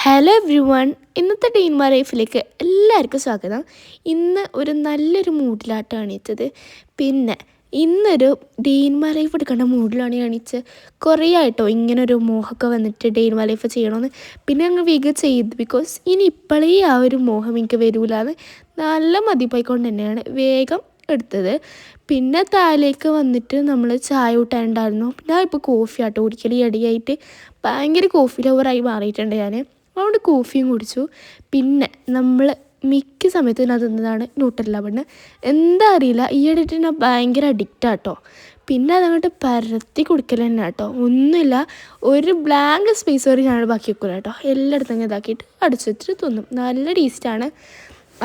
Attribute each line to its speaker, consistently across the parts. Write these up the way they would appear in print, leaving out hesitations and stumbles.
Speaker 1: Hello every one, ഇന്നത്തെ ഡീൻമാ ലൈഫിലേക്ക് എല്ലാവർക്കും സ്വാഗതം. ഇന്ന് ഒരു നല്ലൊരു മൂഡിലാട്ടാണ് എണീച്ചത്. പിന്നെ ഇന്നൊരു ഡീൻമാ ലൈഫ് എടുക്കേണ്ട മൂഡിലാണ് എണീച്ചത്. കുറേ ആയിട്ടോ ഇങ്ങനൊരു മോഹമൊക്കെ വന്നിട്ട് ഡീൻമാ ലൈഫ് ചെയ്യണമെന്ന്. പിന്നെ അങ്ങ് വേഗം ചെയ്തു, ബിക്കോസ് ഇനി ഇപ്പോഴേ ആ ഒരു മോഹം എനിക്ക് വരൂലാന്ന് നല്ല മതിപ്പായിക്കൊണ്ട് തന്നെയാണ് വേഗം എടുത്തത്. പിന്നെ താഴേക്ക് വന്നിട്ട് നമ്മൾ ചായ കൂട്ടാനുണ്ടായിരുന്നു. പിന്നെ ഇപ്പോൾ കോഫി ആട്ടോ കുടിക്കൽ ഇടയായിട്ട് ഭയങ്കര കോഫി ലവറായി മാറിയിട്ടുണ്ട് ഞാൻ. അതുകൊണ്ട് കോഫിയും കുടിച്ചു. പിന്നെ നമ്മൾ മിക്ക സമയത്തും ഞാൻ തിന്നതാണ് ന്യൂട്ടെല്ല ബണ്ണ്. എന്താ അറിയില്ല, ഈയിടെയായിട്ട് ഞാൻ ഭയങ്കര അഡിക്റ്റാട്ടോ. പിന്നെ അതങ്ങോട്ട് പരത്തി കുടിക്കൽ തന്നെ കേട്ടോ. ഒന്നുമില്ല, ഒരു ബ്ലാങ്ക് സ്പേസ് വരെ ഞാൻ ബാക്കി വെക്കില്ല കേട്ടോ. എല്ലായിടത്തും ഇതാക്കിയിട്ട് അടിച്ചു വെച്ചിട്ട് തിന്നും. നല്ല ടേസ്റ്റാണ്.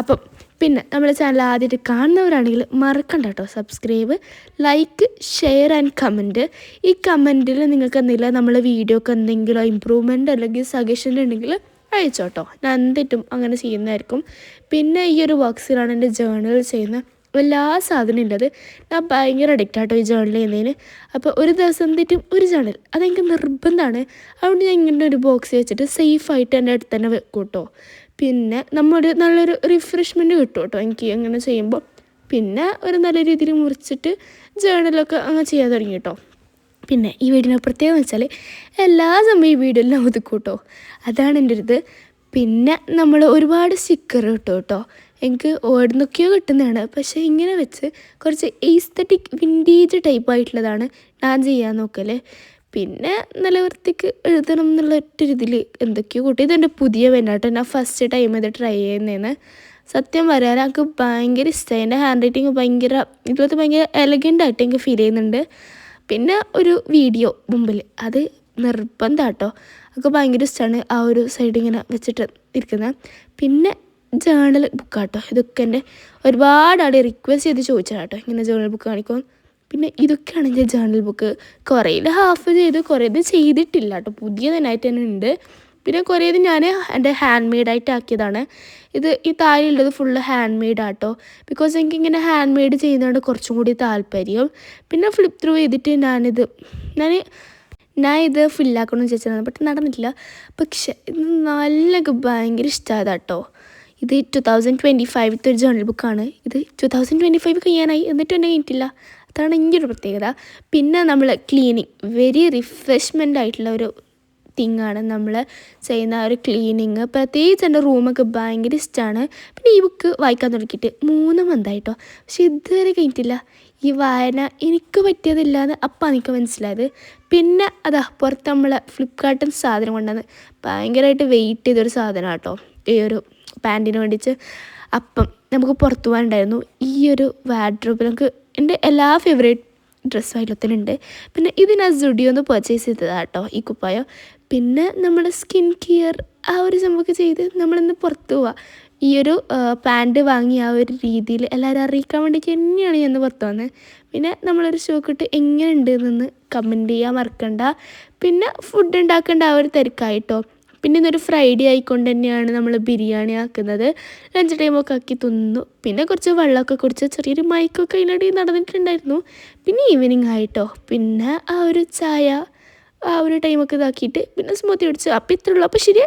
Speaker 1: അപ്പം പിന്നെ നമ്മുടെ ചാനൽ ആദ്യമായിട്ട് കാണുന്നവരാണെങ്കിൽ മറക്കണ്ട കേട്ടോ, subscribe, like, share and comment. ഈ കമൻറ്റിൽ നിങ്ങൾക്ക് എന്തെങ്കിലും നമ്മളെ വീഡിയോക്ക് എന്തെങ്കിലും ഇമ്പ്രൂവ്മെൻറ്റ് അല്ലെങ്കിൽ സജഷൻ ഉണ്ടെങ്കിൽ അയച്ചോട്ടോ. ഞാൻ എന്തിട്ടും അങ്ങനെ ചെയ്യുന്നതായിരിക്കും. പിന്നെ ഈ ഒരു ബോക്സിലാണ് എൻ്റെ ജേർണൽ ചെയ്യുന്ന എല്ലാ സാധനവും ഉള്ളത്. ഞാൻ ഭയങ്കര അഡിക്റ്റാട്ടോ ഈ ജേർണൽ ചെയ്യുന്നതിന്. അപ്പോൾ ഒരു ദിവസം എന്തിട്ടും ഒരു ജേർണൽ അതെനിക്ക് നിർബന്ധമാണ്. അതുകൊണ്ട് ഞാൻ ഇങ്ങനെ ഒരു ബോക്സ് വെച്ചിട്ട് സേഫായിട്ട് എൻ്റെ അടുത്ത് തന്നെ വെക്കും കേട്ടോ. പിന്നെ നമ്മൊരു നല്ലൊരു റിഫ്രഷ്മെൻറ്റ് കിട്ടും കേട്ടോ എനിക്ക് അങ്ങനെ ചെയ്യുമ്പോൾ. പിന്നെ ഒരു നല്ല രീതിയിൽ മുറിച്ചിട്ട് ജേർണലൊക്കെ അങ്ങനെ ചെയ്യാൻ തുടങ്ങി കേട്ടോ. പിന്നെ ഈ വീഡിയോനെ പ്രത്യേകം വെച്ചാൽ എല്ലാ സമയം ഈ വീഡിയോയിലും ഒതുക്കും കേട്ടോ. അതാണ് എൻ്റെ ഒരു ഇത്. പിന്നെ നമ്മൾ ഒരുപാട് സ്റ്റിക്കർ കിട്ടും കേട്ടോ. എനിക്ക് ഓടുന്നൊക്കെയോ കിട്ടുന്നതാണ്, പക്ഷേ ഇങ്ങനെ വെച്ച് കുറച്ച് എസ്തെറ്റിക് വിൻറ്റേജ് ടൈപ്പ് ആയിട്ടുള്ളതാണ് ഞാൻ ചെയ്യാൻ നോക്കൽ. പിന്നെ നല്ല വൃത്തിക്ക് എഴുതണം എന്നുള്ള ഒറ്റ രീതിയിൽ എന്തൊക്കെയോ കൂട്ടി. ഇതെൻ്റെ പുതിയ പെന്നാട്ടോ, ഞാൻ ഫസ്റ്റ് ടൈം ഇത് ട്രൈ ചെയ്യുന്നതെന്ന്. സത്യം പറയാൻ എനിക്ക് ഭയങ്കര ഇഷ്ടമായി. എൻ്റെ ഹാൻഡ് റൈറ്റിങ് ഭയങ്കര ഇതുപോലത്തെ ഭയങ്കര എലഗൻ്റായിട്ട് എനിക്ക് ഫീൽ ചെയ്യുന്നുണ്ട്. പിന്നെ ഒരു വീഡിയോ മുമ്പിൽ അത് നിർബന്ധമാട്ടോ. അതൊക്കെ ഭയങ്കര ഇഷ്ടമാണ് ആ ഒരു സൈഡ് ഇങ്ങനെ വെച്ചിട്ട് ഇരിക്കുന്നത്. പിന്നെ ജേർണൽ ബുക്കാട്ടോ. ഇതൊക്കെ എൻ്റെ ഒരുപാട് ആൾ റിക്വസ്റ്റ് ചെയ്ത് ചോദിച്ചതാട്ടോ ഇങ്ങനെ ജേർണൽ ബുക്ക് കാണിക്കും. പിന്നെ ഇതൊക്കെയാണ് എൻ്റെ ജേർണൽ ബുക്ക്. കുറേത് ഹാഫ് ചെയ്ത് കുറേത് ചെയ്തിട്ടില്ല കേട്ടോ, പുതിയതിനായിട്ട് തന്നെ ഉണ്ട്. പിന്നെ കുറേത് ഞാൻ എൻ്റെ ഹാൻഡ് മെയ്ഡായിട്ട് ആക്കിയതാണ്. ഈ താഴെയുള്ളത് ഫുള്ള് ഹാൻഡ് മെയ്ഡാട്ടോ. ബിക്കോസ് എനിക്കിങ്ങനെ ഹാൻഡ് മെയ്ഡ് ചെയ്യുന്നതാണ് കുറച്ചും കൂടി താല്പര്യം. പിന്നെ ഫ്ലിപ്പ് ത്രൂ ചെയ്തിട്ട് ഞാൻ ഇത് ഫില്ലാക്കണമെന്ന് വിചാരിച്ചതാണ്, ബട്ട് നടന്നിട്ടില്ല. പക്ഷേ ഇത് എനിക്ക് ഭയങ്കര ഇഷ്ടമായത് കേട്ടോ. ഇത് 2025 ഒരു ജേർണൽ ബുക്കാണ്. ഇത് 2025 കഴിയാനായി, എന്നിട്ടും എൻ്റെ കഴിഞ്ഞിട്ടില്ല. അതാണ് എൻ്റെ ഒരു പ്രത്യേകത. പിന്നെ നമ്മൾ ക്ലീനിങ് വെരി റിഫ്രഷ്മെൻ്റ് ആയിട്ടുള്ള ഒരു തിങ്ങാണ് നമ്മൾ ചെയ്യുന്ന ഒരു ക്ലീനിങ്. പ്രത്യേകിച്ച് എൻ്റെ റൂമൊക്കെ ഭയങ്കര ഇഷ്ടമാണ്. പിന്നെ ഈ ബുക്ക് വായിക്കാൻ തുടങ്ങിയിട്ട് 3 മന്തായിട്ടോ, പക്ഷെ ഇതുവരെ കഴിഞ്ഞിട്ടില്ല. ഈ വായന എനിക്ക് പറ്റിയതില്ല എന്ന് അപ്പം എനിക്ക് മനസ്സിലായത്. പിന്നെ അതാ പുറത്ത് നമ്മൾ ഫ്ലിപ്കാർട്ടിൽ സാധനം കൊണ്ടുവന്ന് ഭയങ്കരമായിട്ട് വെയിറ്റ് ചെയ്തൊരു സാധനം കേട്ടോ, ഈ ഒരു പാൻറ്റിന് വേണ്ടിയിട്ട്. അപ്പം നമുക്ക് പുറത്തു പോകാനുണ്ടായിരുന്നു. ഈ ഒരു വാർഡ്രോബിൽ നമുക്ക് എൻ്റെ എല്ലാ ഫേവറേറ്റ് ഡ്രസ്സും അതിലൊത്തനുണ്ട്. പിന്നെ ഇത് ഞാൻ സ്റ്റുഡിയോന്ന് പർച്ചേസ് ചെയ്തതാണ് കേട്ടോ ഈ കുപ്പായം. പിന്നെ നമ്മുടെ സ്കിൻ കെയർ ആ ഒരു സംഭവമൊക്കെ ചെയ്ത് നമ്മളിന്ന് പുറത്ത് പോവാം. ഈ ഒരു പാൻറ്റ് വാങ്ങി ആ ഒരു രീതിയിൽ എല്ലാവരും അറിയിക്കാൻ വേണ്ടിയിട്ട് തന്നെയാണ് ഞാൻ പുറത്ത് വന്നത്. പിന്നെ നമ്മളൊരു ഷോക്കിട്ട് എങ്ങനെ ഉണ്ടെന്ന് കമൻറ്റ് ചെയ്യാൻ മറക്കണ്ട. പിന്നെ ഫുഡ് ഉണ്ടാക്കേണ്ട ആ ഒരു തിരക്കായിട്ടോ. പിന്നെ ഇന്നൊരു ഫ്രൈഡേ ആയിക്കൊണ്ട് തന്നെയാണ് നമ്മൾ ബിരിയാണി ആക്കുന്നത്. ലഞ്ച് ടൈമൊക്കെ ആക്കി തിന്നു. പിന്നെ കുറച്ച് വെള്ളമൊക്കെ കുടിച്ച് ചെറിയൊരു മയക്കൊക്കെ അതിനിടയിൽ നടന്നിട്ടുണ്ടായിരുന്നു. പിന്നെ ഈവനിങ് ആയിട്ടോ. പിന്നെ ആ ഒരു ചായ ആ ഒരു ടൈമൊക്കെ ഇതാക്കിയിട്ട് പിന്നെ സ്മൂത്തി കുടിച്ച്. അപ്പം ഇത്രയുള്ളൂ. അപ്പോൾ ശരി.